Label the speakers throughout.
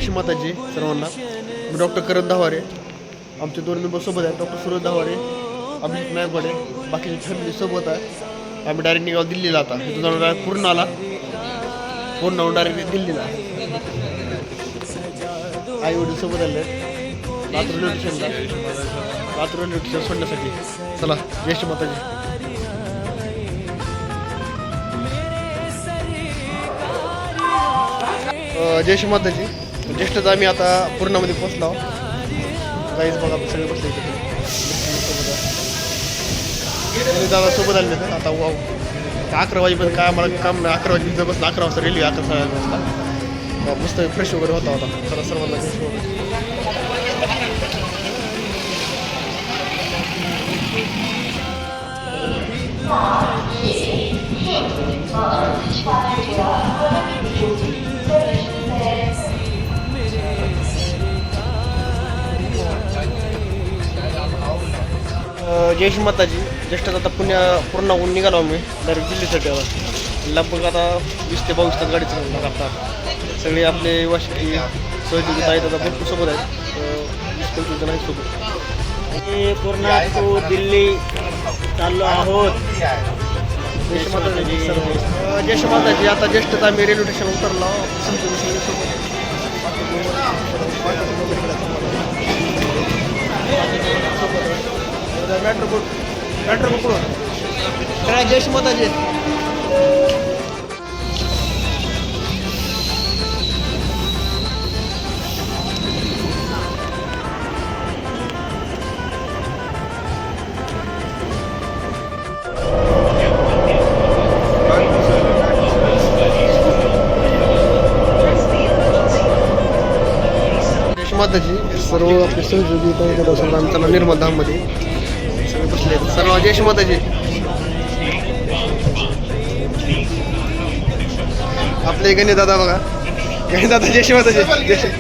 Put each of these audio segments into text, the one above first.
Speaker 1: श्री माताजी सर्वांना. मी डॉक्टर करण दहावारे. आमचे 2 मेंबर सोबत आहेत. डॉक्टर सुरज दहावारे, अभिजित नायकवाडे, बाकीची फॅमिली सोबत आहे. आम्ही डायरेक्ट निघालो दिल्लीला. आता इथून जाऊन डायरेक्ट पूर्ण आला, पूर्ण डायरेक्ट दिल्लीला. आई वडील सोबत आले लातूर रेल्वे स्टेशनला, लातूर रेल्वे स्टेशन सोडण्यासाठी. चला, जय श्री माताजी. जय श्री माताजी. ज्येष्ठच आम्ही आता पूर्णामध्ये पोचलो. काहीच बघा सगळे बसले इथे दादा सोबत आले ते. आता 11 वाजेपर्यंत काय आम्हाला काम नाही. 11 वाजेपर्यंत बसलं. 11 वाजता रेल्वे, 11 वाजता मस्त फ्रेश वगैरे होता. चला सर्वांना जय श्री माताजी. जय श्री माताजी. ज्येष्ठात आता पूर्णाहून निघालो आम्ही डायरेक्ट दिल्लीसाठी. लगभग आता 20 ते 22 तास गाडी चालवणार. आता सगळे आपले वाशिष्ठी सहयोगी आहेत, आता भरपूर सोबत आहेत. 20-25 जण आहेत सोबत.
Speaker 2: पूर्णा टू दिल्ली चाललो आहोत.
Speaker 1: जय श्री माताजी. जय श्री माताजी. आता ज्येष्ठात आम्ही रेल्वे स्टेशन उतरलो. मेट्रो पकडून काय. जय श्री माताजी. माताजी सर्व आपले सहयोगी आम्ही चला निर्मल धाममध्ये सगळे बसले सर्व. जय श्री माताजी. आपले गणेश दादा बघा. गणेश दादा जय श्री माताजी. जय श्री.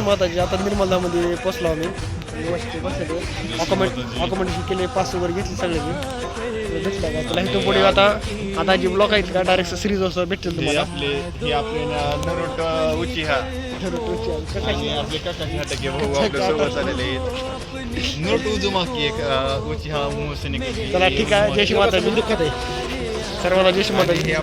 Speaker 1: माताजी. आता निर्मलधामध्ये पोचलो आम्ही. व्यवस्थित बसले, अकोमोडेशन केले, पास वगैरे घेतले सगळे भेटला का तुला इथून पुढे. आता जी ब्लॉक आहेत का डायरेक्ट सिरीज असं भेटेल तुम्हाला. चला ठीक आहे. जय श्री माताजी. दुःखात आहे सर्वांना. जय श्री माताजी.